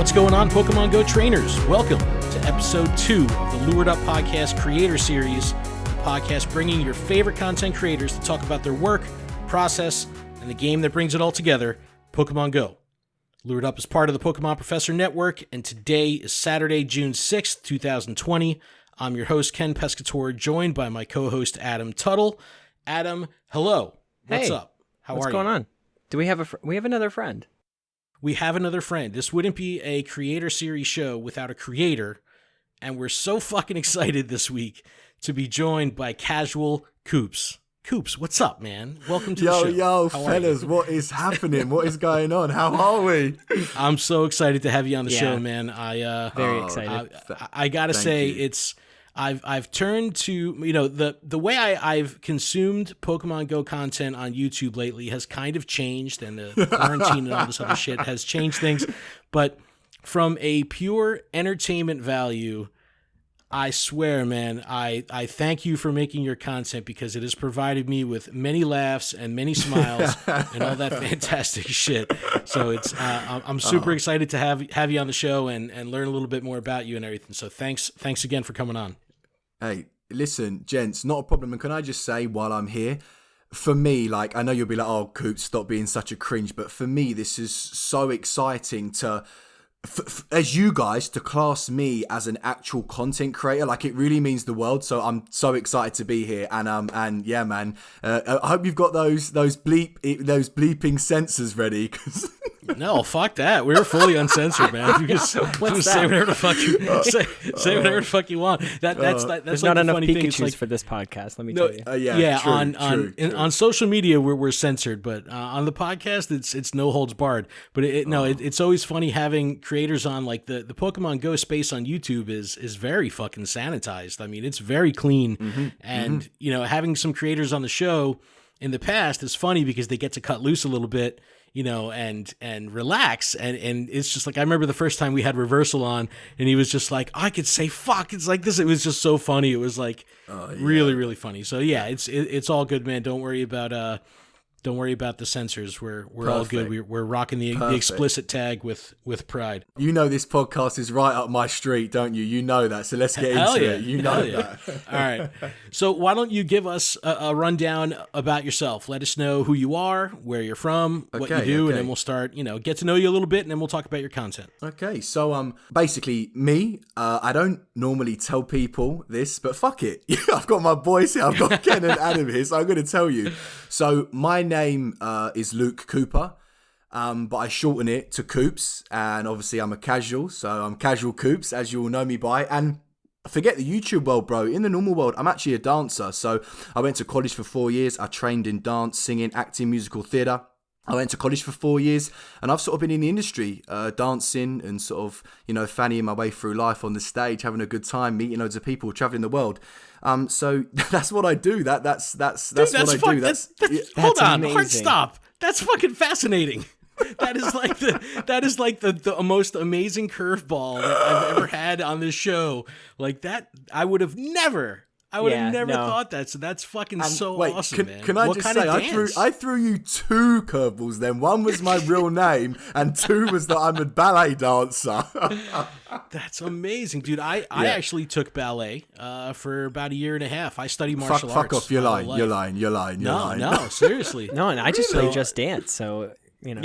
What's going on, Pokemon GO trainers? Welcome to episode 2 of the Lured Up Podcast Creator Series, the podcast bringing your favorite content creators to talk about their work, process, and the game that brings it all together, Pokemon GO. Lured Up is part of the Pokemon Professor Network, and today is Saturday, June 6th, 2020. I'm your host, Ken Pescatore, joined by my co-host, Adam Tuttle. Adam, hello. What's up? How are you? What's going on? Do we have we have another friend? We have another friend. This wouldn't be a creator series show without a creator, and we're so fucking excited this week to be joined by Casual Coops. Coops, what's up, man? Welcome to the show. Yo, fellas, what is happening? What is going on? How are we? I'm so excited to have you on the show, man. Very excited. I gotta say, you. I've turned to, you know, the way I've consumed Pokemon Go content on YouTube lately has kind of changed, and the quarantine and all this other shit has changed things. But from a pure entertainment value, I swear, man, I thank you for making your content because it has provided me with many laughs and many smiles and all that fantastic shit. So it's I'm super excited to have you on the show and learn a little bit more about you and everything. So thanks again for coming on. Hey, listen, gents, not a problem. And can I just say while I'm here, for me, like, I know you'll be like, oh, Coops, stop being such a cringe. But for me, this is so exciting to... as you guys, to class me as an actual content creator, like, it really means the world. So I'm so excited to be here, and yeah, man, I hope you've got those bleeping sensors ready. Cause no, fuck that. We're fully uncensored, man. You can say whatever the fuck you say whatever the fuck you want. That's There's like not enough funny Pikachus thing. It's like, for this podcast. Let me tell you. Yeah, true. On social media we're censored, but on the podcast it's no holds barred. But it's always funny having creators on, like the Pokemon Go space on YouTube is very fucking sanitized. I mean, it's very clean, and you know, having some creators on the show in the past is funny because they get to cut loose a little bit, you know, and relax, and it's just like, I remember the first time we had Reversal on, and he was just like, I could say fuck, it's like this. It was just so funny. It was like really, really funny. So yeah, it's all good, man. Don't worry about the censors. We're all good. We're rocking the explicit tag with pride. You know this podcast is right up my street, don't you? You know that. So let's get into it. You know that. All right. So why don't you give us a rundown about yourself? Let us know who you are, where you're from, what you do, and then we'll start, you know, get to know you a little bit, and then we'll talk about your content. Okay. So basically me, I don't normally tell people this, but fuck it. I've got my boys here. I've got Ken and Adam here, so I'm going to tell you. So my name is Luke Cooper, but I shorten it to Coops, and obviously I'm a casual, so I'm Casual Coops, as you all know me by. And forget the YouTube world, bro. In the normal world, I'm actually a dancer. So I went to college for 4 years. I trained in dance, singing, acting, musical theatre. I went to college for 4 years, and I've sort of been in the industry, dancing and sort of, you know, fannying my way through life on the stage, having a good time, meeting loads of people, traveling the world. So that's what I do. That's what I do. Hold on, amazing. hard stop. That's fucking fascinating. That is like the most amazing curveball that I've ever had on this show. Like that, I would have never thought that. So that's fucking awesome, man. Can I just say, I threw you 2 curveballs then. One was my real name, and 2 was that I'm a ballet dancer. That's amazing, dude. I actually took ballet for about a year and a half. I studied martial arts. Fuck off, you're lying. No, seriously. No, and I just played Just Dance, so, you know.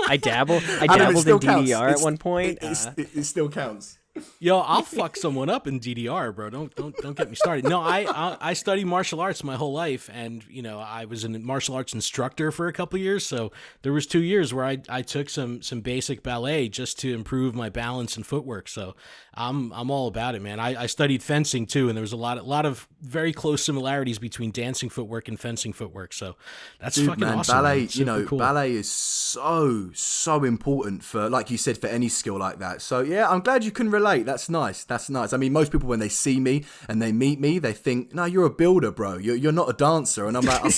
I dabbled in DDR at one point. It still counts. Yo, I'll fuck someone up in DDR, bro. Don't get me started. No, I studied martial arts my whole life, and you know, I was a martial arts instructor for a couple of years. So there was 2 years where I took some basic ballet just to improve my balance and footwork. So I'm all about it, man. I studied fencing too, and there was a lot of very close similarities between dancing footwork and fencing footwork. So that's fucking awesome. Ballet, man. You know, cool. ballet is so important for, like you said, for any skill like that. So yeah, I'm glad you can relate. That's nice. I mean, most people, when they see me and they meet me, they think, no, you're a builder, bro. You're not a dancer. And I'm like, I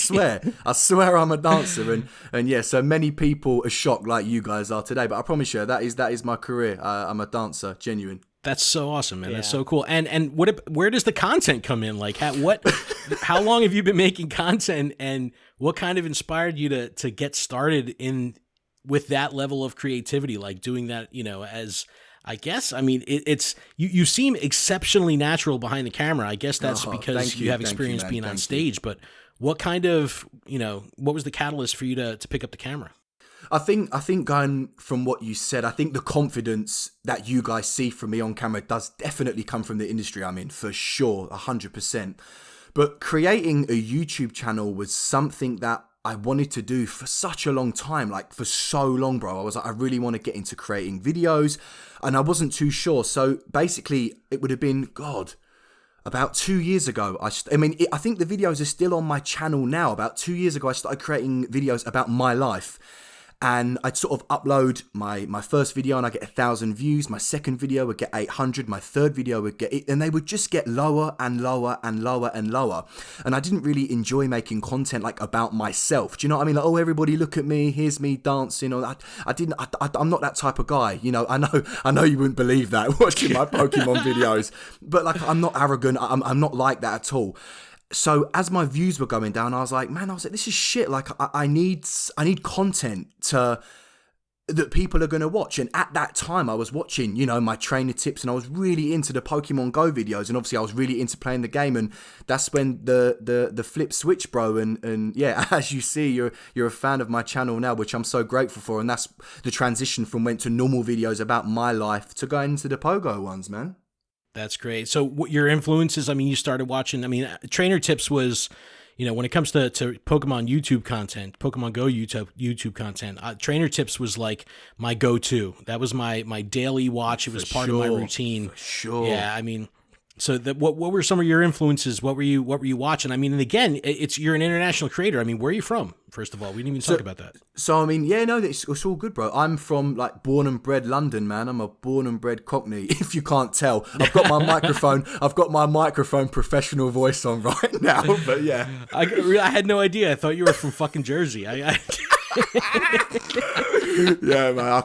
swear I'm a dancer. And yeah, so many people are shocked like you guys are today. But I promise you, that is my career. I'm a dancer, genuine. That's so awesome, man. Yeah. That's so cool. And where does the content come in? Like, how long have you been making content, and what kind of inspired you to get started in with that level of creativity, like doing that, as I guess, I mean, it's you seem exceptionally natural behind the camera. I guess that's because you have experience being on stage, but what kind of, what was the catalyst for you to pick up the camera? I think going from what you said, I think the confidence that you guys see from me on camera does definitely come from the industry I'm in, for sure, 100%. But creating a YouTube channel was something that I wanted to do for such a long time, like for so long, bro. I was like, I really want to get into creating videos, and I wasn't too sure. So basically, it would have been, about 2 years ago. I think the videos are still on my channel now. About 2 years ago, I started creating videos about my life. And I'd sort of upload my first video and I get 1,000 views. My second video would get 800. My third video would get, and they would just get lower and lower and lower and lower. And I didn't really enjoy making content like about myself. Do you know what I mean? Like, oh, everybody look at me. Here's me dancing. Or I'm not that type of guy. I know you wouldn't believe that watching my Pokemon videos, but like, I'm not arrogant. I'm not like that at all. So as my views were going down, I was like, this is shit. Like, I need content that people are going to watch. And at that time I was watching, my trainer tips, and I was really into the Pokemon GO videos. And obviously I was really into playing the game. And that's when the flip switch, bro. And yeah, as you see, you're a fan of my channel now, which I'm so grateful for. And that's the transition from went to normal videos about my life to going into the Pogo ones, man. That's great. So what your influences, I mean, you started watching, Trainer Tips was, when it comes to Pokemon YouTube content, Pokemon GO YouTube content, Trainer Tips was like my go-to. That was my daily watch. It was part of my routine. For sure. Yeah, so what were some of your influences? What were you watching? And again, you're an international creator. Where are you from? First of all, we didn't even talk about that. So it's all good, bro. I'm from like born and bred London, man. I'm a born and bred Cockney. If you can't tell, I've got my microphone. I've got my microphone professional voice on right now. But yeah, I had no idea. I thought you were from fucking Jersey. Yeah, man. I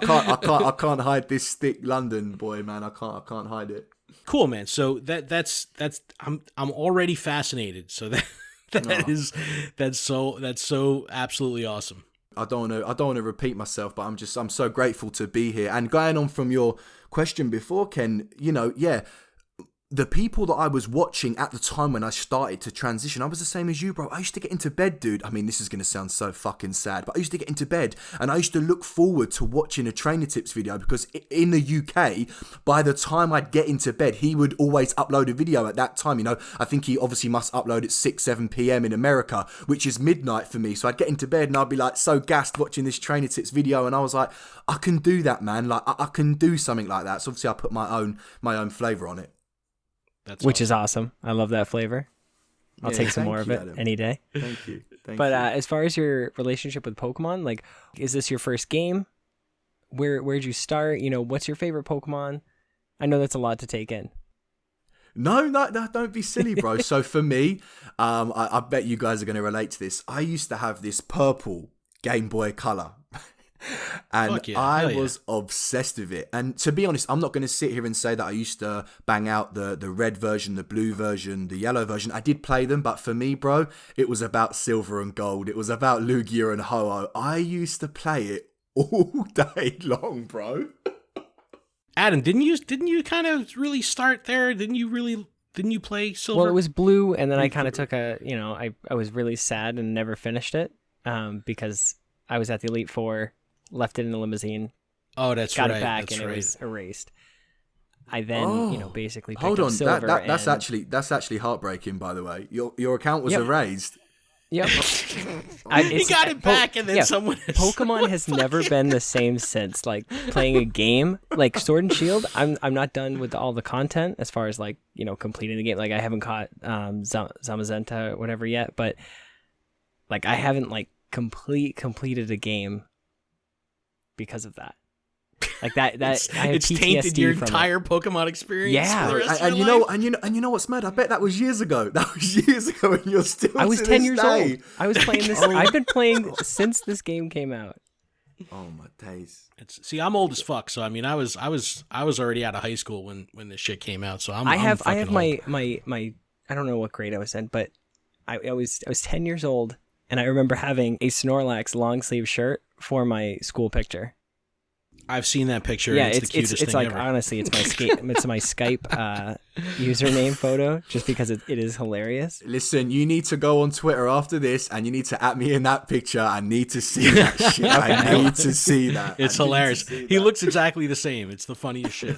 can't hide this thick London boy, man. I can't hide it. Cool, man. So that's I'm already fascinated. So that's so absolutely awesome. I don't want to repeat myself, but I'm so grateful to be here. And going on from your question before, Ken, the people that I was watching at the time when I started to transition, I was the same as you, bro. I used to get into bed, dude. This is going to sound so fucking sad, but I used to get into bed and I used to look forward to watching a Trainer Tips video, because in the UK, by the time I'd get into bed, he would always upload a video at that time. I think he obviously must upload at 6, 7 p.m. in America, which is midnight for me. So I'd get into bed and I'd be like so gassed watching this Trainer Tips video. And I was like, I can do that, man. Like I can do something like that. So obviously I put my own flavor on it. Which is awesome. I love that flavor. I'll take some more of it Adam. Any day. Thank you. But as far as your relationship with Pokemon, like, is this your first game? Where'd you start? What's your favorite Pokemon? I know that's a lot to take in. No, don't be silly, bro. So for me, I bet you guys are going to relate to this. I used to have this purple Game Boy Color. And I was obsessed with it. And to be honest, I'm not going to sit here and say that I used to bang out the red version, the blue version, the yellow version. I did play them, but for me, bro, it was about silver and gold. It was about Lugia and Ho-Oh. I used to play it all day long, bro. Adam, didn't you kind of really start there? Didn't you play silver? Well, it was blue, and then I kind of took I was really sad and never finished it because I was at the Elite Four. Left it in the limousine. Oh, that's got right. Got it back, that's and right. It was erased. I then, basically picked hold up on. silver. That's actually heartbreaking. By the way, your account was erased. Yep. He got it back, and then someone. Pokemon has never been the same since. Like playing a game, like Sword and Shield. I'm not done with all the content as far as like completing the game. Like I haven't caught Zamazenta or whatever yet, but like I haven't like completed a game because of that. Like that I have it's PTSD tainted your from entire Pokemon experience. Yeah, for the rest and of you your know, life? and you know what's mad? I bet that was years ago. And you're still. I was to 10 this years day. old. I was playing this. I've been playing since this game came out. Oh my days! See, I'm old as fuck, so I was already out of high school when this shit came out. So I have fucking my I don't know what grade I was in, but I was 10 years old, And I remember having a Snorlax long sleeve shirt for my school picture. I've seen that picture. Yeah, and it's the cutest it's thing like ever. honestly, it's my Skype username photo, just because it is hilarious. Listen, you need to go on Twitter after this, and you need to at me in that picture. I need to see that shit. I need to see that. It's hilarious. He looks exactly the same. It's the funniest shit.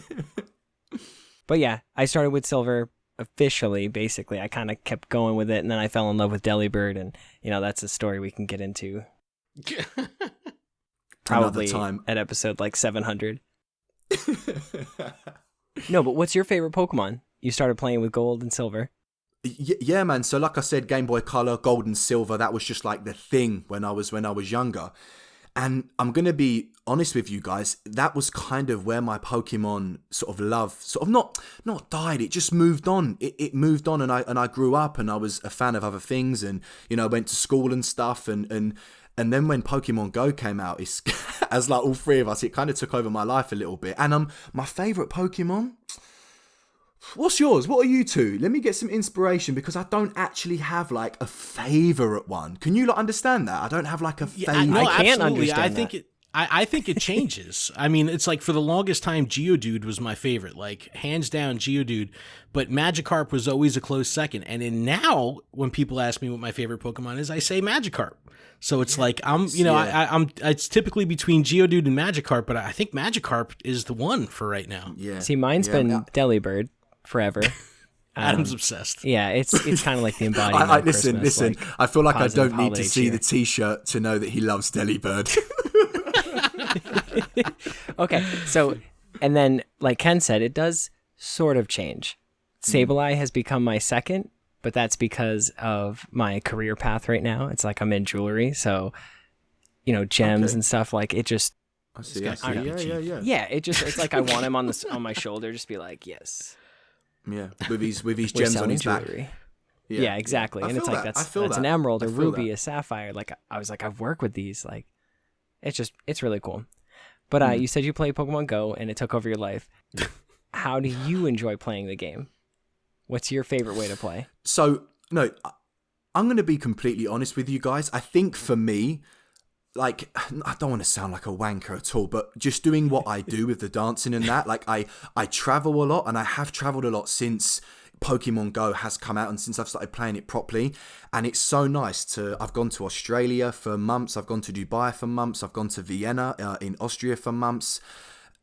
But yeah, I started with Silver officially. Basically, I kind of kept going with it, and then I fell in love with Delibird, and that's a story we can get into. Probably time. At episode like 700. No, but what's your favorite Pokemon? You started playing with Gold and Silver. Yeah, man. So like I said, Game Boy Color, Gold and Silver, that was just like the thing when I was younger. And I'm going to be honest with you guys, that was kind of where my Pokemon sort of love, sort of not died, it just moved on. It moved on, and I grew up, and I was a fan of other things, and went to school and stuff, and then when Pokemon GO came out, it's as like all three of us, it kind of took over my life a little bit. And my favorite Pokemon, what's yours? What are you two? Let me get some inspiration, because I don't actually have like a favorite one. Can you understand that? I don't have like a favorite. I can't understand that. I think it changes. I mean, it's like for the longest time, Geodude was my favorite, like hands down Geodude. But Magikarp was always a close second. And then now, when people ask me what my favorite Pokemon is, I say Magikarp. So it's like it's typically between Geodude and Magikarp, but I think Magikarp is the one for right now. Yeah. See, mine's been Delibird forever. Adam's obsessed. Yeah, it's kind of like the embodiment of listen. Christmas, like I feel like I don't need to see cheer. the T-shirt to know that he loves Delibird. Okay, so, and then, like Ken said, it does sort of change. Sableye has become my second, but that's because of my career path right now. It's like I'm in jewelry, so, gems and stuff, like, it just... I see. Yeah, it's like I want him on my shoulder, just be like, yes. Yeah, with his gems on his jewelry. back. Yeah, exactly. And it's like, that's an emerald, a ruby, a sapphire. Like, I was like, I've worked with these. Like, it's really cool. But you said you play Pokemon Go and it took over your life. How do you enjoy playing the game? What's your favorite way to play? So, no, I'm going to be completely honest with you guys. I think for me, like, I don't want to sound like a wanker at all, but just doing what I do with the dancing and that, like, I travel a lot, and I have traveled a lot since Pokemon Go has come out and since I've started playing it properly. And it's so nice I've gone to Australia for months, I've gone to Dubai for months, I've gone to Vienna in Austria for months,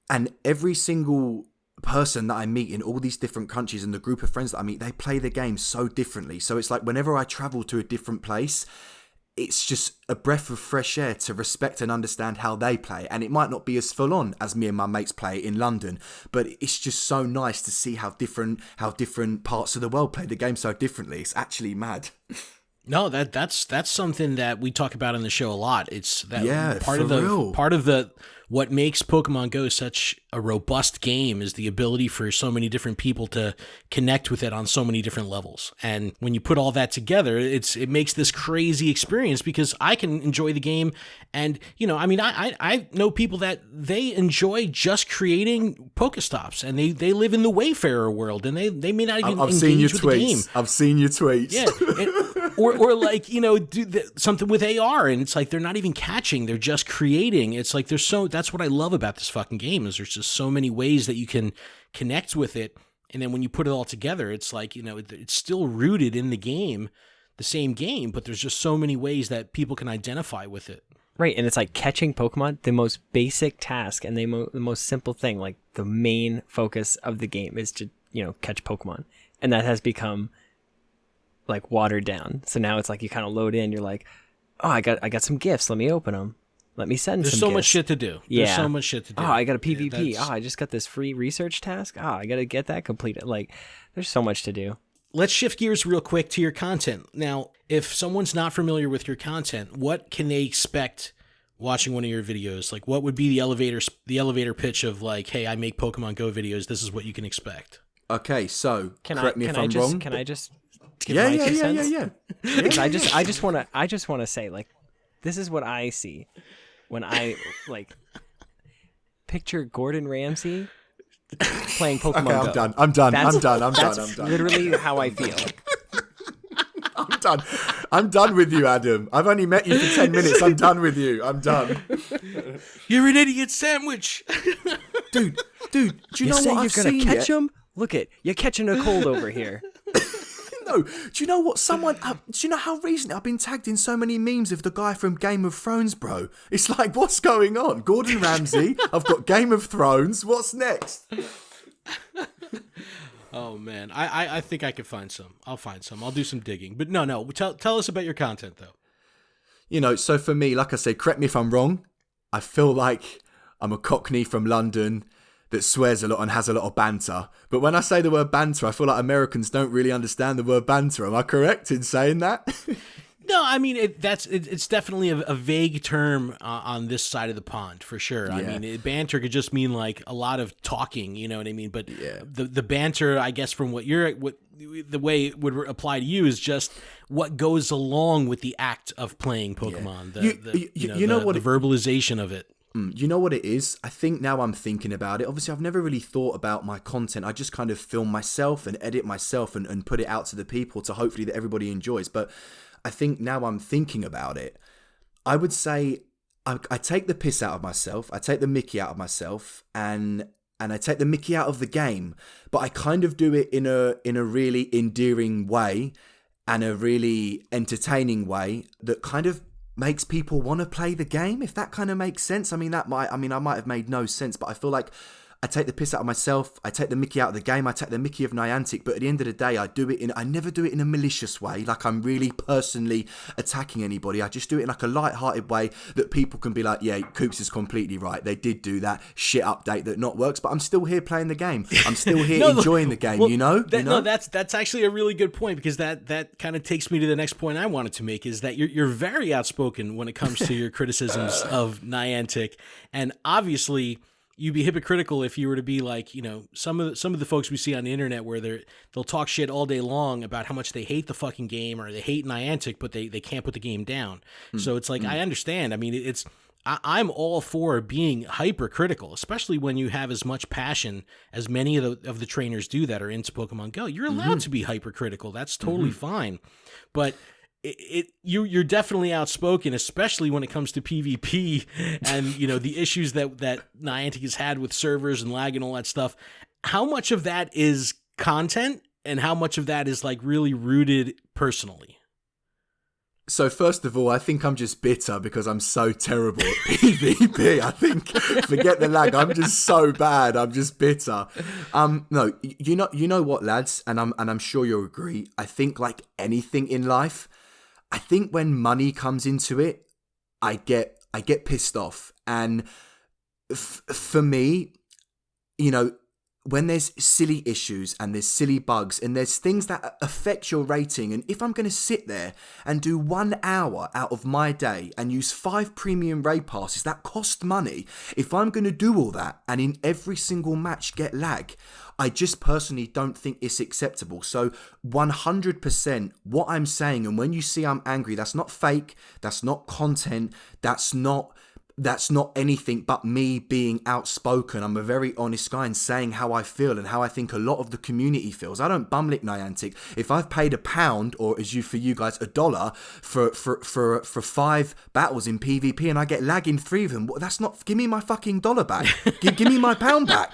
and every single person that I meet in all these different countries and the group of friends that I meet, they play the game so differently. So it's like whenever I travel to a different place, it's just a breath of fresh air to respect and understand how they play. And it might not be as full on as me and my mates play in London, but it's just so nice to see how different parts of the world play the game so differently. It's actually mad. No, that's something that we talk about on the show a lot. It's that part of the what makes Pokemon Go such a robust game is the ability for so many different people to connect with it on so many different levels. And when you put all that together, it makes this crazy experience, because I can enjoy the game. And, I know people that they enjoy just creating Pokestops, and they live in the Wayfarer world, and they may not even engage with the game. I've seen your tweets. Yeah. Or like, do something with AR, and it's like they're not even catching, they're just creating. It's like that's what I love about this fucking game, is there's just so many ways that you can connect with it. And then when you put it all together, it's like, it's still rooted in the game, the same game, but there's just so many ways that people can identify with it. Right, and it's like catching Pokemon, the most basic task and the most simple thing, like the main focus of the game is to, catch Pokemon. And that has become like watered down. So now it's like you kind of load in, you're like, oh, I got some gifts, let me open them. Let me send There's some so gifts. much shit to do. Yeah. There's so much shit to do. Oh, I got a PvP. I just got this free research task. I got to get that completed. Like, there's so much to do. Let's shift gears real quick to your content. Now, if someone's not familiar with your content, what can they expect watching one of your videos? Like, what would be the elevator pitch of like, hey, I make Pokemon Go videos, this is what you can expect? Okay, so correct me if I'm wrong. Can I just give my 2 cents? Yeah. Because I just want to say, like, this is what I see when I like picture Gordon Ramsay playing Pokemon Go. I'm done. That's literally how I feel. I'm done. I'm done with you, Adam. I've only met you for 10 minutes. I'm done with you. I'm done. You're an idiot sandwich. Dude, do you know what I've seen? You're gonna catch him? Look it, you're catching a cold over here. No, do you know what do you know how recently I've been tagged in so many memes of the guy from Game of Thrones, bro? It's like, what's going on? Gordon Ramsay, I've got Game of Thrones, what's next? Oh man, I think I could find some. I'll find some. I'll do some digging. But no, tell us about your content though. You know, so for me, like I said, correct me if I'm wrong, I feel like I'm a Cockney from London that swears a lot and has a lot of banter. But when I say the word banter, I feel like Americans don't really understand the word banter. Am I correct in saying that? No, I mean, it's definitely a vague term on this side of the pond, for sure. Yeah. I mean, banter could just mean like a lot of talking, you know what I mean? But the banter, I guess, from what the way it would apply to you is just what goes along with the act of playing Pokemon, the verbalization of it. You know what it is? I think now I'm thinking about it. Obviously, I've never really thought about my content. I just kind of film myself and edit myself and put it out to the people to hopefully that everybody enjoys. But I think now I'm thinking about it, I would say I take the piss out of myself. I take the mickey out of myself and I take the mickey out of the game. But I kind of do it in a really endearing way and a really entertaining way that kind of makes people want to play the game, if that kind of makes sense. I might have made no sense, but I feel like I take the piss out of myself, I take the mickey out of the game, I take the mickey of Niantic, but at the end of the day, I never do it in a malicious way, like I'm really personally attacking anybody. I just do it in like a light-hearted way that people can be like, yeah, Coops is completely right. They did do that shit update that not works, but I'm still here playing the game. I'm still here enjoying the game, you know? No, that's actually a really good point, because that kind of takes me to the next point I wanted to make, is that you're very outspoken when it comes to your criticisms of Niantic, and obviously you'd be hypocritical if you were to be like, you know, some of the folks we see on the internet where they'll talk shit all day long about how much they hate the fucking game or they hate Niantic, but they can't put the game down. So it's like, I understand. I mean, I'm all for being hypercritical, especially when you have as much passion as many of the trainers do that are into Pokemon Go. You're allowed to be hypercritical. That's totally fine. But you're definitely outspoken, especially when it comes to PvP and, you know, the issues that Niantic has had with servers and lag and all that stuff. How much of that is content and how much of that is like really rooted personally? So first of all, I think I'm just bitter because I'm so terrible at PvP. I think, forget the lag, I'm just so bad. I'm just bitter. No, you know what, lads, and I'm sure you'll agree. I think like anything in life, I think when money comes into it, I get pissed off. And for me, you know, when there's silly issues and there's silly bugs and there's things that affect your rating, and if I'm going to sit there and do 1 hour out of my day and use 5 premium raid passes that cost money, if I'm going to do all that and in every single match get lag, I just personally don't think it's acceptable. So 100% what I'm saying, and when you see I'm angry, that's not fake, that's not content, that's not anything but me being outspoken. I'm a very honest guy and saying how I feel and how I think a lot of the community feels. I don't bumlick Niantic. If I've paid £1 or for you guys $1 for 5 battles in PvP and I get lag in 3 of them, that's not. Give me my fucking dollar back. give me my pound back.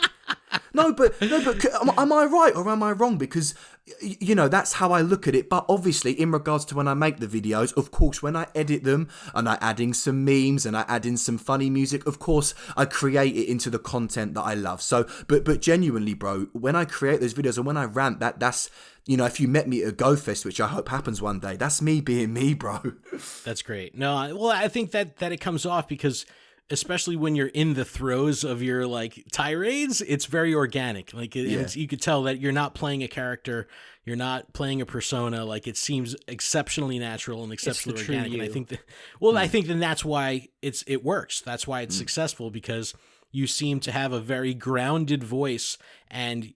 No, but am I right or am I wrong? Because, you know, that's how I look at it. But obviously, in regards to when I make the videos, of course, when I edit them and I add in some memes and I add in some funny music, of course, I create it into the content that I love. So, but genuinely, bro, when I create those videos and when I rant, that's, you know, if you met me at a Go Fest, which I hope happens one day, that's me being me, bro. That's great. No, well, I think that it comes off because, especially when you're in the throes of your like tirades, it's very organic. Like you could tell that you're not playing a character, you're not playing a persona. Like it seems exceptionally natural and exceptionally organic. And I think that, I think then that's why it works. That's why it's successful, because you seem to have a very grounded voice and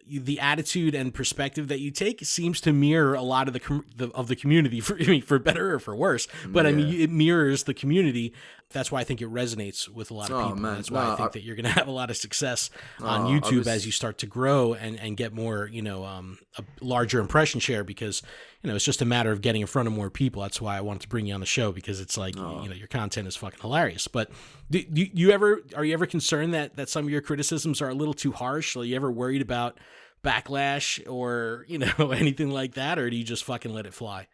the attitude and perspective that you take seems to mirror a lot of the community, for better or for worse. But I mean, it mirrors the community. That's why I think it resonates with a lot of people. Man. That's why I think that you're going to have a lot of success on YouTube as you start to grow and get more, a larger impression share, because, it's just a matter of getting in front of more people. That's why I wanted to bring you on the show, because it's like, your content is fucking hilarious. But are you ever concerned that some of your criticisms are a little too harsh? Are you ever worried about backlash or, anything like that? Or do you just fucking let it fly?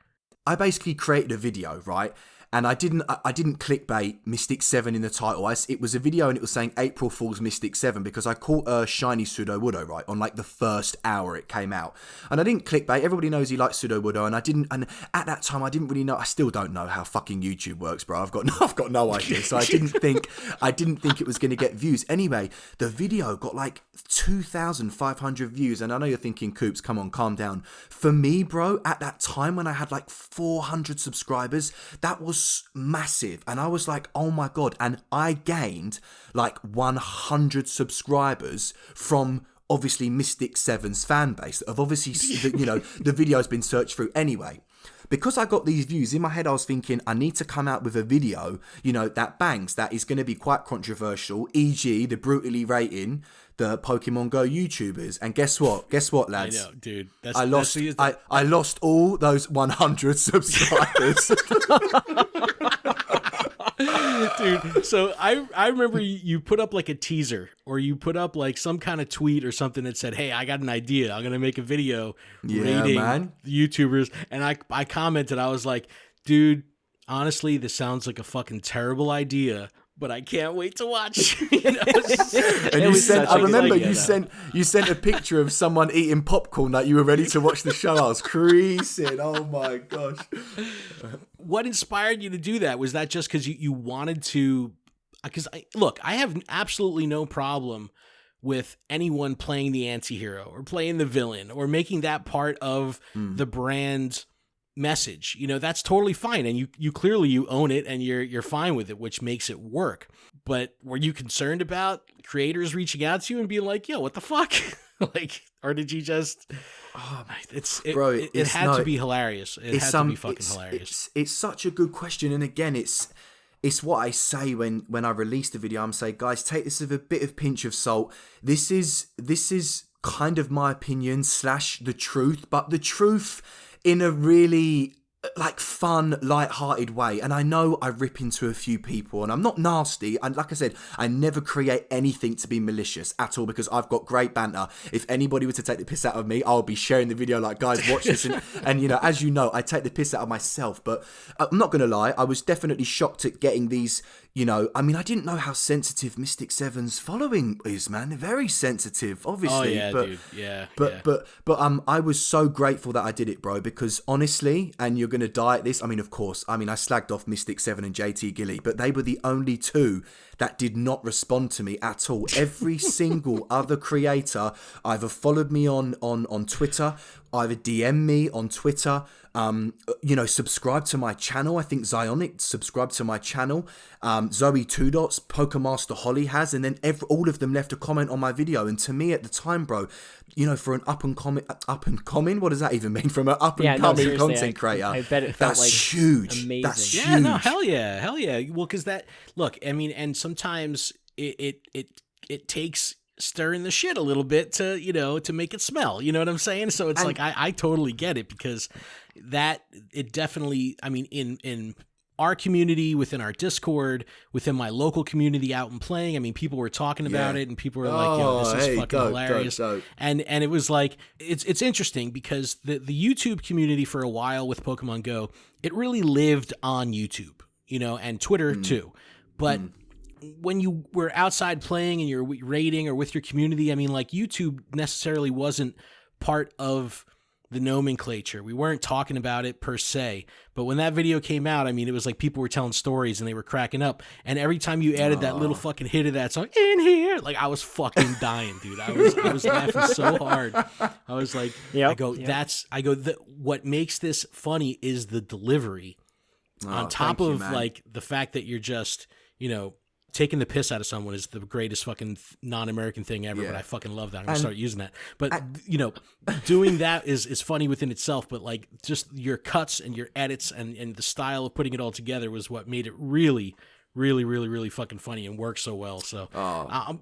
I basically created a video, right? And I didn't clickbait Mystic 7 in the title. It was a video and it was saying April Fool's Mystic 7 because I caught a shiny Sudowoodo, right, on like the first hour it came out. And I didn't clickbait. Everybody knows he likes Sudowoodo, and at that time I didn't really know. I still don't know how fucking YouTube works, bro. I've got no idea. So I didn't think it was going to get views. Anyway, the video got like 2,500 views, and I know you're thinking, Coops, come on, calm down. For me, bro, at that time when I had like 400 subscribers, that was massive, and I was like, oh my god. And I gained like 100 subscribers from obviously Mystic 7's fan base of obviously the video's been searched through anyway. Because I got these views, in my head I was thinking, I need to come out with a video, that bangs, that is going to be quite controversial, e.g. the brutally rating the Pokemon GO YouTubers. And guess what, lads? I know, dude. I lost all those 100 subscribers. Dude, so I remember you put up like a teaser, or you put up like some kind of tweet or something that said, hey, I got an idea. I'm going to make a video rating YouTubers. And I commented, I was like, dude, honestly, this sounds like a fucking terrible idea, but I can't wait to watch. And I remember you sent a picture of someone eating popcorn that you were ready to watch the show. I was creasing. Oh my gosh. What inspired you to do that? Was that just because you wanted to? Because I have absolutely no problem with anyone playing the anti-hero or playing the villain or making that part of the brand message. That's totally fine, and you clearly own it and you're fine with it, which makes it work. But were you concerned about creators reaching out to you and being like, yo, what the fuck? Or did you just it had to be hilarious. It had to be fucking hilarious. It's such a good question, and again, it's what I say when I release the video. I'm saying, guys, take this with a bit of pinch of salt. This is kind of my opinion / the truth, but the truth in a really like fun, light-hearted way. And I know I rip into a few people, and I'm not nasty. And like I said, I never create anything to be malicious at all, because I've got great banter. If anybody were to take the piss out of me, I'll be sharing the video like, guys, watch this. And as you know, I take the piss out of myself. But I'm not going to lie, I was definitely shocked at getting these, I didn't know how sensitive Mystic 7's following is, man. They're very sensitive, obviously. Oh, yeah, dude. Yeah. But I was so grateful that I did it, bro, because honestly, and you're going to die at this, of course, I slagged off Mystic 7 and JT Gilly, but they were the only two that did not respond to me at all. Every single other creator either followed me on Twitter, either DM me on Twitter, subscribe to my channel. I think Zionic subscribed to my channel. Zoe Two Dots, Pokemaster Holly has, and then all of them left a comment on my video. And to me at the time, bro, for an up and coming, what does that even mean? From an up and coming content creator, I bet it felt that's huge. Amazing. That's huge. Yeah, no, hell yeah. Well, because and sometimes it takes stirring the shit a little bit to make it smell. You know what I'm saying? So it's I totally get it, because it definitely, in our community, within our Discord, within my local community out and playing, people were talking about it, and people were like, yo, this is fucking hilarious. Dope. And it was like, it's interesting, because the YouTube community for a while with Pokemon Go, it really lived on YouTube, and Twitter too. But when you were outside playing and you're raiding or with your community, YouTube necessarily wasn't part of the nomenclature. We weren't talking about it per se. But when that video came out, it was like people were telling stories and they were cracking up. And every time you added that little fucking hit of that song, in here, I was fucking dying, dude. I was laughing so hard. I was like, what makes this funny is the delivery. On top of the fact that you're just, taking the piss out of someone is the greatest fucking non-American thing ever, but I fucking love that. I'm gonna start using that. But doing that is funny within itself, but like just your cuts and your edits and the style of putting it all together was what made it really fucking funny and works so well. So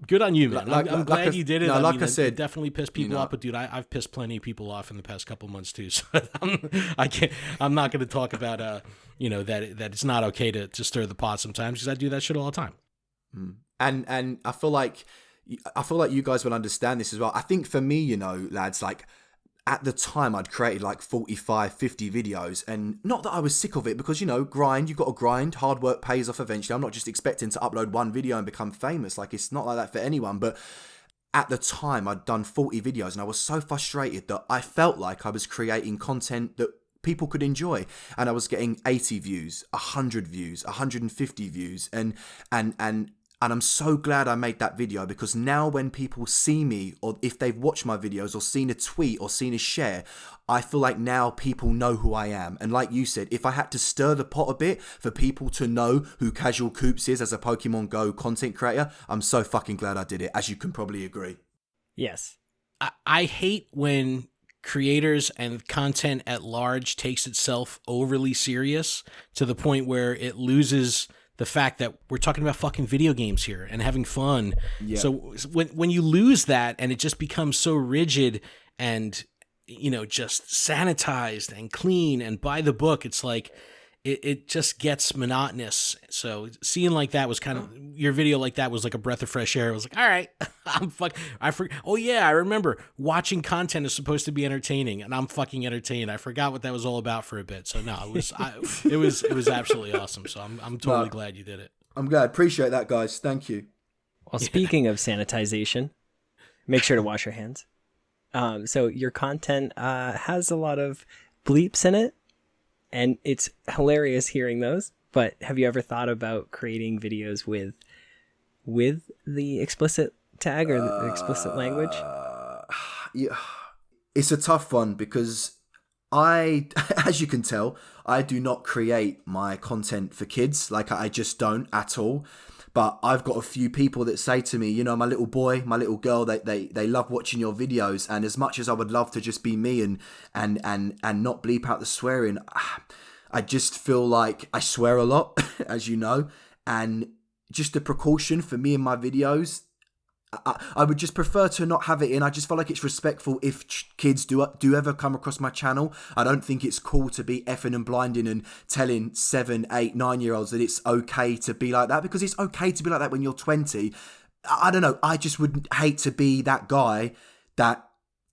good on you, man. I'm glad you did it. No, I said, it it definitely pissed people off, but dude, I've pissed plenty of people off in the past couple months too. So I'm not going to talk about that it's not okay to stir the pot sometimes, because I do that shit all the time. And I feel like you guys will understand this as well. I think for me, lads, like at the time I'd created like 45, 50 videos, and not that I was sick of it, because, grind, you've got to grind, hard work pays off eventually. I'm not just expecting to upload one video and become famous. Like, it's not like that for anyone. But at the time I'd done 40 videos and I was so frustrated that I felt like I was creating content that people could enjoy, and I was getting 80 views, 100 views, 150 views, and I'm so glad I made that video, because now when people see me, or if they've watched my videos or seen a tweet or seen a share, I feel like now people know who I am. And like you said, if I had to stir the pot a bit for people to know who Casual Coops is as a Pokemon Go content creator, I'm so fucking glad I did it, as you can probably agree. Yes. I hate when creators and content at large takes itself overly serious to the point where it loses the fact that we're talking about fucking video games here and having fun. Yeah. So when you lose that and it just becomes so rigid and, just sanitized and clean and by the book, it's like, it just gets monotonous. So seeing like that was kind of, your video like that was like a breath of fresh air. I was like, all right, I remember watching content is supposed to be entertaining, and I'm fucking entertained. I forgot what that was all about for a bit. So no, it was absolutely awesome. So I'm totally glad you did it. I'm glad. Appreciate that, guys. Thank you. Well, speaking of sanitization, make sure to wash your hands. So your content has a lot of bleeps in it, and it's hilarious hearing those. But have you ever thought about creating videos with the explicit tag or the explicit language? Yeah, it's a tough one, because as you can tell, I do not create my content for kids. Like, I just don't at all. But I've got a few people that say to me, my little boy, my little girl, they love watching your videos. And as much as I would love to just be me and not bleep out the swearing, I just feel like I swear a lot, as you know. And just a precaution for me in my videos, I would just prefer to not have it in. I just feel like it's respectful if kids do ever come across my channel. I don't think it's cool to be effing and blinding and telling 7, 8, 9-year-olds that it's okay to be like that, because it's okay to be like that when you're 20. I don't know. I just would hate to be that guy that,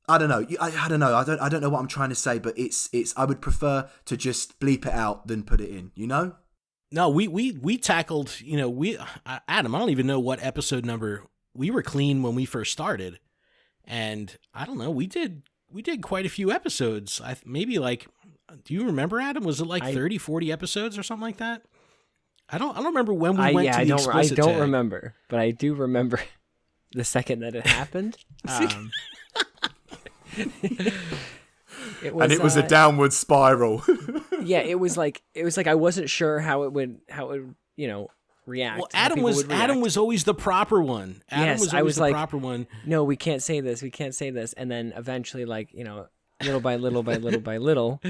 I don't know. I don't know. I don't know what I'm trying to say, but it's. I would prefer to just bleep it out than put it in. No, we tackled. Adam, I don't even know what episode number. We were clean when we first started, and I don't know. We did quite a few episodes. Maybe like, do you remember, Adam? Was it like 30, 40 episodes or something like that? I don't remember when we went to the explicit tag. I don't remember, but I do remember the second that it happened. It was a downward spiral. Yeah, it was like I wasn't sure how it would react. Well, Adam was always the proper one. Adam was always the proper one. No, we can't say this. And then eventually, little by little by little by little,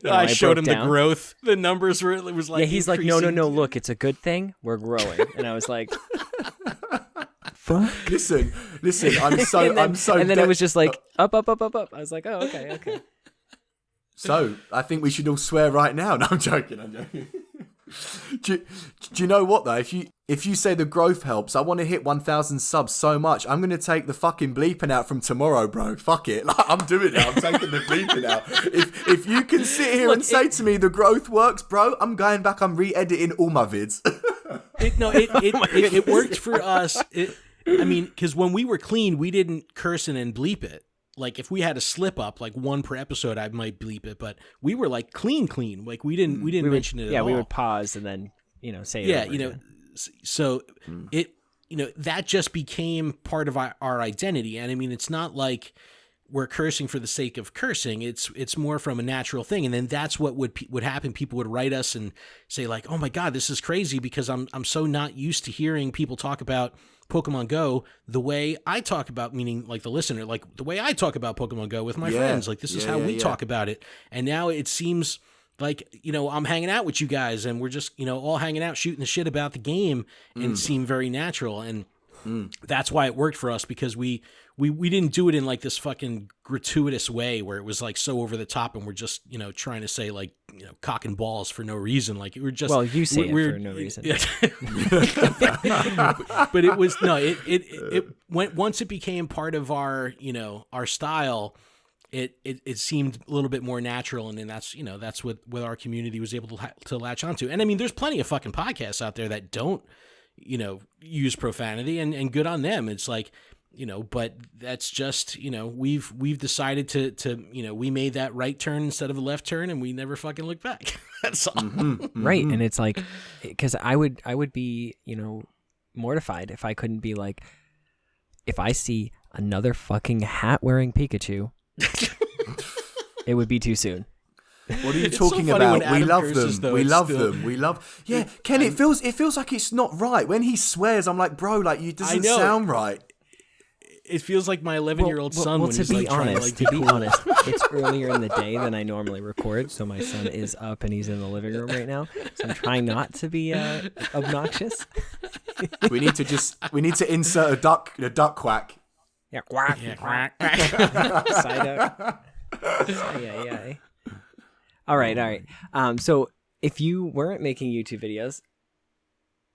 I showed him the growth. The numbers were. It was like, yeah. He's increasing. Like, no. Look, it's a good thing. We're growing. And I was like, fuck. Listen. I'm so. And then it was just like up. I was like, oh, okay. So I think we should all swear right now. No, I'm joking. Do you know what though? If you say the growth helps, I want to hit 1,000 subs so much. I'm gonna take the fucking bleeping out from tomorrow, bro. Fuck it, I'm doing it. I'm taking the bleeping out. If you can sit here and say to me the growth works, bro, I'm going back. I'm re-editing all my vids. It worked for us. Because when we were clean, we didn't curse and bleep it. Like, if we had a slip up, like one per episode, I might bleep it. But we were like clean. Like we didn't mention it at all. Yeah, we would pause and then say it. Yeah, so it that just became part of our identity. And it's not like we're cursing for the sake of cursing. It's more from a natural thing. And then that's what would happen. People would write us and say like, oh my God, this is crazy because I'm so not used to hearing people talk about Pokemon Go the way I talk about, meaning like the listener, like the way I talk about Pokemon Go with my friends. Like this is how we talk about it. And now it seems like, I'm hanging out with you guys and we're just, all hanging out, shooting the shit about the game and seem very natural. And that's why it worked for us, because we didn't do it in like this fucking gratuitous way where it was like so over the top and we're just, trying to say like, cock and balls for no reason. Like we're just, well, you say it for no reason. But it was, no, it went, once it became part of our, our style, it seemed a little bit more natural. And then that's what our community was able to latch onto. And I mean, there's plenty of fucking podcasts out there that don't, use profanity, and good on them. It's like, but that's just, we've decided to, we made that right turn instead of a left turn and we never fucking looked back. That's all. Right. And it's like, cause I would be, mortified if I couldn't be like, if I see another fucking hat wearing Pikachu, it would be too soon. What are you talking about? We love them. We love them. We love. Yeah, Ken. It feels like it's not right when he swears. I'm like, bro, like it doesn't sound right. It feels like my 11-year-old son. Well, when to he's be like honest, it's earlier in the day than I normally record, so my son is up and he's in the living room right now. So I'm trying not to be obnoxious. We need to insert a duck quack. Yeah, quack, quack. Side yeah. All right. So if you weren't making YouTube videos,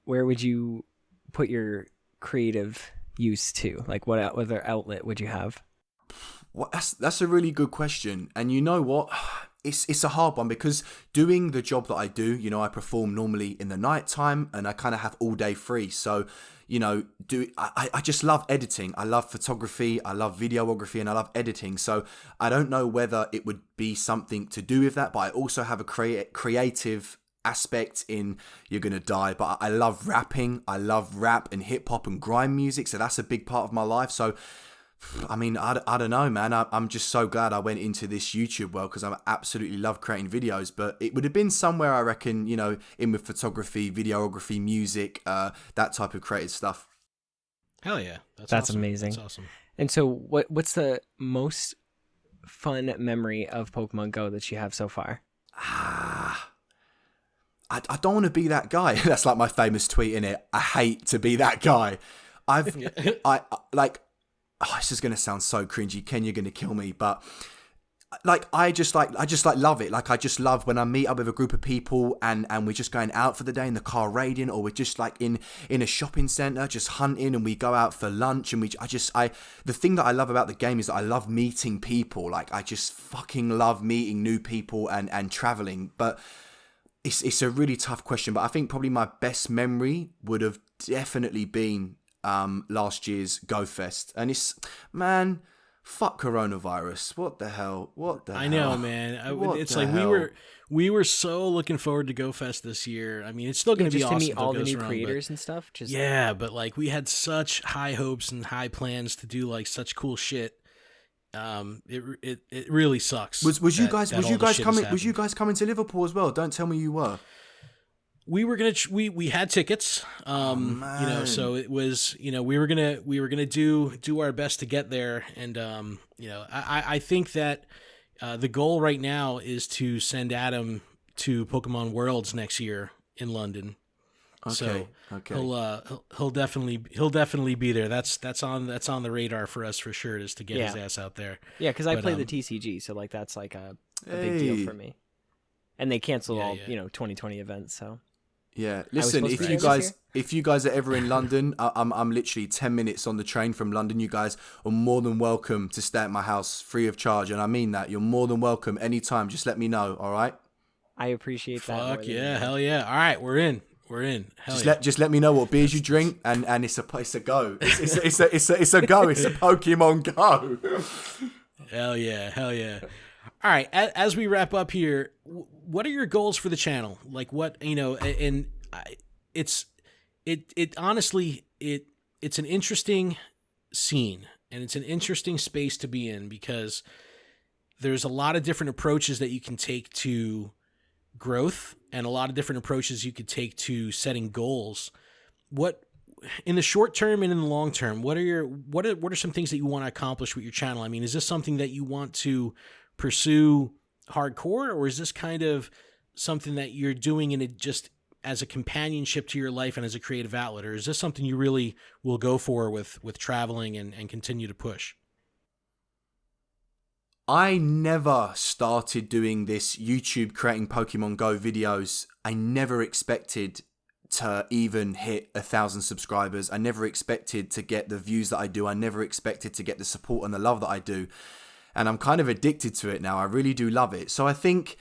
where would you put your creative use to? Like what other outlet would you have? Well, that's a really good question. And you know what? It's a hard one because doing the job that I do, I perform normally in the nighttime and I kind of have all day free. So, I just love editing. I love photography. I love videography and I love editing. So I don't know whether it would be something to do with that, but I also have a creative aspect in You're Gonna Die. But I love rapping. I love rap and hip hop and grime music. So that's a big part of my life. So I mean, I don't know, man. I'm just so glad I went into this YouTube world because I absolutely love creating videos. But it would have been somewhere, I reckon, in with photography, videography, music, that type of creative stuff. Hell yeah. That's awesome. amazing. That's awesome. And so what's the most fun memory of Pokemon Go that you have so far? I don't want to be that guy. That's like my famous tweet, innit? I hate to be that guy. This is going to sound so cringy. Ken, you're going to kill me. But I just love it. Like, I just love when I meet up with a group of people and we're just going out for the day in the car raiding, or we're just like in a shopping center, just hunting, and we go out for lunch. And the thing that I love about the game is that I love meeting people. Like, I just fucking love meeting new people and traveling. But it's a really tough question. But I think probably my best memory would have definitely been last year's Go Fest. And fuck coronavirus. What the hell? I know, man. It's like we were so looking forward to Go Fest this year. I mean, it's still going to be awesome to meet all the new around, creators and stuff. But like we had such high hopes and high plans to do like such cool shit. It really sucks. Was you guys coming to Liverpool as well? Don't tell me you were. We were we had tickets, so it was, we were gonna do our best to get there, and I think that the goal right now is to send Adam to Pokemon Worlds next year in London. Okay. He'll definitely be there. That's on the radar for us for sure, is to get his ass out there. Yeah, because I play the TCG, so like that's like a big deal for me. And they canceled all 2020 events, so. Yeah, listen, if you guys are ever in London, I'm literally 10 minutes on the train from London. You guys are more than welcome to stay at my house free of charge, and I mean that. You're more than welcome anytime. Just let me know, all right? I appreciate that. Fuck yeah, hell yeah. All right, we're in. Just let me know what beers you drink, and it's a go. It's a go. It's a Pokemon Go. Hell yeah. All right, as we wrap up here, what are your goals for the channel? Like it's honestly, it's an interesting scene and it's an interesting space to be in because there's a lot of different approaches that you can take to growth and a lot of different approaches you could take to setting goals. What in the short term and in the long term, what are some things that you want to accomplish with your channel? I mean, is this something that you want to pursue hardcore, or is this kind of something that you're doing in it just as a companionship to your life and as a creative outlet, or is this something you really will go for with traveling and continue to push? I never started doing this YouTube creating Pokemon Go videos. I never expected to even hit 1,000 subscribers. I never expected to get the views that I do. I never expected to get the support and the love that I do. And I'm kind of addicted to it now. I really do love it. So I think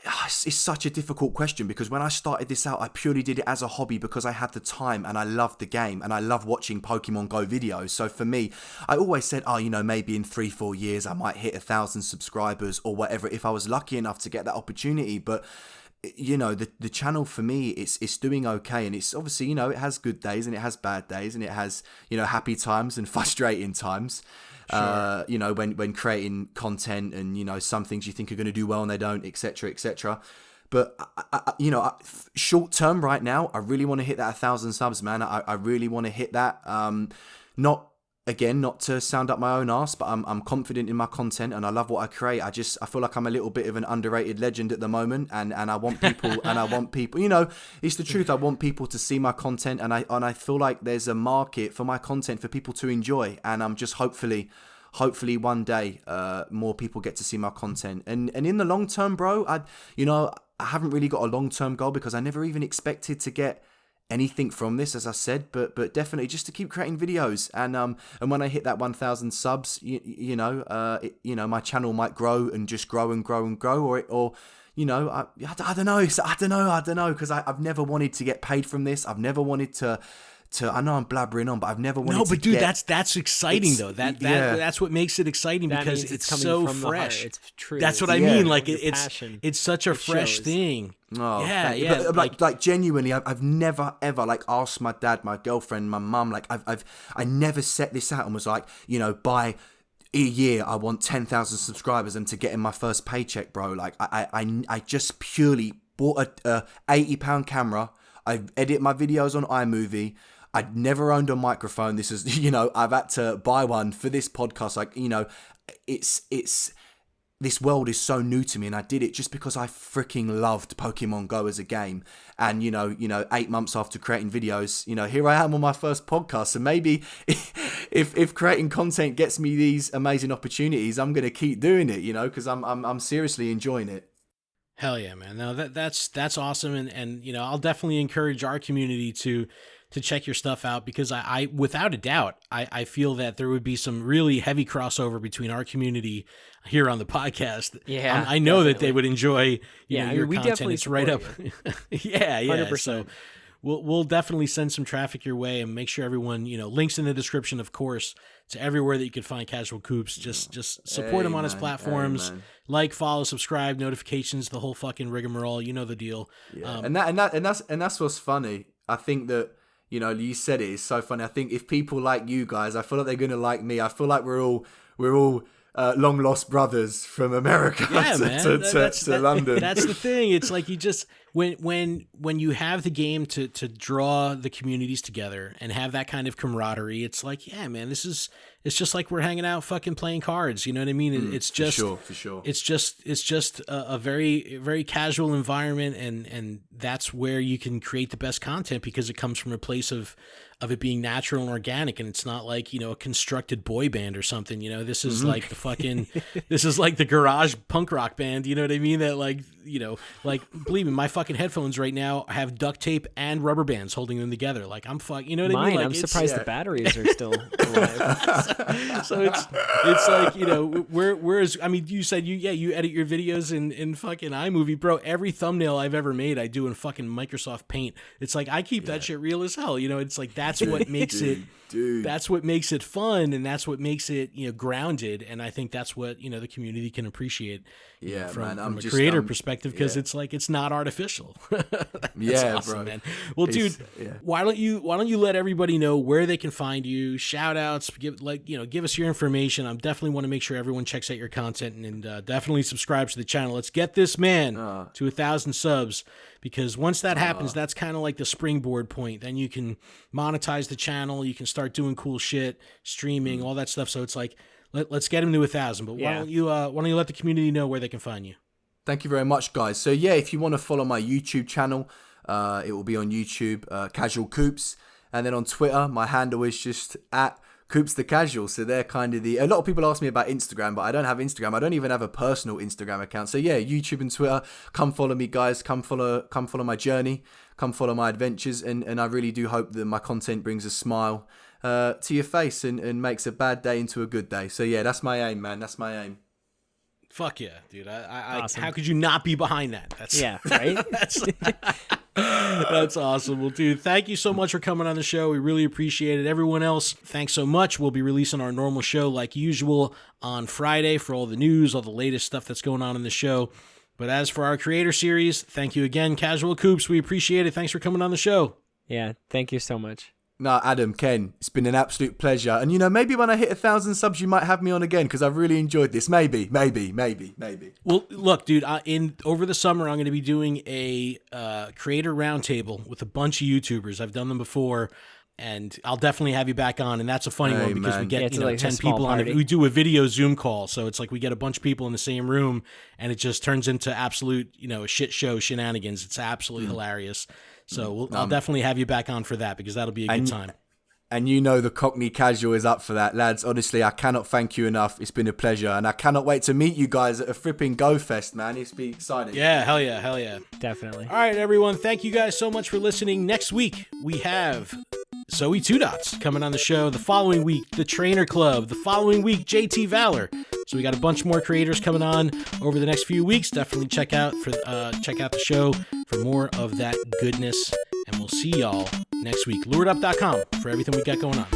it's such a difficult question because when I started this out, I purely did it as a hobby because I had the time and I loved the game and I love watching Pokemon Go videos. So for me, I always said, maybe in 3-4 years I might hit 1,000 subscribers or whatever if I was lucky enough to get that opportunity. But the channel for me, it's doing okay, and it's obviously, it has good days and it has bad days and it has, happy times and frustrating times. Sure. When creating content and, some things you think are going to do well and they don't, etc., etc. But, short term right now, I really want to hit that 1,000 subs, man. I really want to hit that. Not to sound up my own arse, but I'm confident in my content and I love what I create. I feel like I'm a little bit of an underrated legend at the moment, and I want people it's the truth. I want people to see my content, and I feel like there's a market for my content for people to enjoy, and I'm just hopefully one day more people get to see my content. And in the long term, bro, I haven't really got a long term goal because I never even expected to get anything from this, as I said, but definitely just to keep creating videos, and when I hit that 1,000 subs, my channel might grow and just grow and grow and grow, or I don't know, because I've never wanted to get paid from this. I've never wanted to. I know I'm blabbering on, but I've never wanted to. No, but dude, that's exciting though. That's what makes it exciting, because it's so fresh. It's true. That's what I mean. Like it's such a fresh thing. Oh, yeah. But, like genuinely, I've never ever asked my dad, my girlfriend, my mum. I never set this out and was like, by a year I want 10,000 subscribers and to get in my first paycheck, bro. Like I just purely bought a £80 camera. I edit my videos on iMovie. I'd never owned a microphone. This is, I've had to buy one for this podcast. It's this world is so new to me, and I did it just because I freaking loved Pokemon Go as a game. And 8 months after creating videos, here I am on my first podcast. So maybe if creating content gets me these amazing opportunities, I'm gonna keep doing it, because I'm seriously enjoying it. Hell yeah, man. No, that's awesome. And I'll definitely encourage our community to check your stuff out, because I without a doubt, I feel that there would be some really heavy crossover between our community here on the podcast. Yeah, I know that they would enjoy your we content. definitely It's right up. Yeah. 100%. So we'll definitely send some traffic your way, and make sure everyone, links in the description, of course, to everywhere that you can find Casual Coops. Just support him on his platforms. Like, follow, subscribe, notifications, the whole fucking rigmarole. You know the deal. Yeah. And that's what's funny. I think that, you said it. It's so funny. I think if people like you guys, I feel like they're gonna like me. I feel like we're all long lost brothers from America to London. That's the thing. It's like you just when you have the game to draw the communities together and have that kind of camaraderie, it's like, yeah, man, it's just like we're hanging out fucking playing cards. You know what I mean? It's just for sure. It's just a very, very casual environment, and that's where you can create the best content, because it comes from a place of it being natural and organic, and it's not like, a constructed boy band or something. This is like the fucking this is like the garage punk rock band. You know what I mean? That like believe me, my fucking headphones right now have duct tape and rubber bands holding them together. Like I'm you know what I mean? Like, I'm surprised the batteries are still alive. So it's like, whereas, I mean, you said you edit your videos in fucking iMovie, bro. Every thumbnail I've ever made, I do in fucking Microsoft Paint. It's like, I keep that shit real as hell. It's like, that's what makes it Dude. That's what makes it fun, and that's what makes it, grounded. And I think that's what, the community can appreciate. Yeah, from man. a creator perspective, because it's like it's not artificial. That's awesome, bro. man. Well, dude, why don't you let everybody know where they can find you? Shout outs, give us your information. I definitely want to make sure everyone checks out your content and definitely subscribes to the channel. Let's get this man to 1,000 subs, because once that happens, that's kind of like the springboard point. Then you can monetize the channel. You can start doing cool shit, streaming, all that stuff. So it's like, let's get him to 1,000. But why don't you let the community know where they can find you? Thank you very much, guys. So yeah, if you want to follow my YouTube channel, it will be on YouTube, Casual Coops, and then on Twitter, my handle is just at Coops the Casual. So they're kind of a lot of people ask me about Instagram, but I don't have Instagram. I don't even have a personal Instagram account. So yeah, YouTube and Twitter, come follow me, guys. Come follow my journey. Come follow my adventures. And I really do hope that my content brings a smile to your face and makes a bad day into a good day. So yeah, that's my aim, man. That's my aim. Fuck yeah, dude. Awesome. How could you not be behind that? Right? That's awesome. Well, dude, thank you so much for coming on the show. We really appreciate it. Everyone else, thanks so much. We'll be releasing our normal show like usual on Friday for all the news, all the latest stuff that's going on in the show. But as for our creator series, thank you again, Casual Coops. We appreciate it. Thanks for coming on the show. Yeah, thank you so much. No, Adam, Ken, it's been an absolute pleasure. And, maybe when I hit 1,000 subs, you might have me on again, because I've really enjoyed this. Maybe. Well, look, dude, over the summer, I'm going to be doing a creator roundtable with a bunch of YouTubers. I've done them before, and I'll definitely have you back on. And that's a funny one, because we get 10 people on it. We do a video Zoom call, so it's like we get a bunch of people in the same room, and it just turns into absolute, a shit show shenanigans. It's absolutely hilarious. So I'll definitely have you back on for that, because that'll be a good time. And the Cockney Casual is up for that. Lads, honestly, I cannot thank you enough. It's been a pleasure. And I cannot wait to meet you guys at a flipping Go Fest, man. It's been exciting. Yeah, hell yeah. Definitely. All right, everyone. Thank you guys so much for listening. Next week, we have Zoe Two Dots coming on the show. The following week, the Trainer Club. The following week, JT Valor. So we got a bunch more creators coming on over the next few weeks. Definitely check out the show for more of that goodness. And we'll see y'all next week. LuredUp.com for everything we got going on.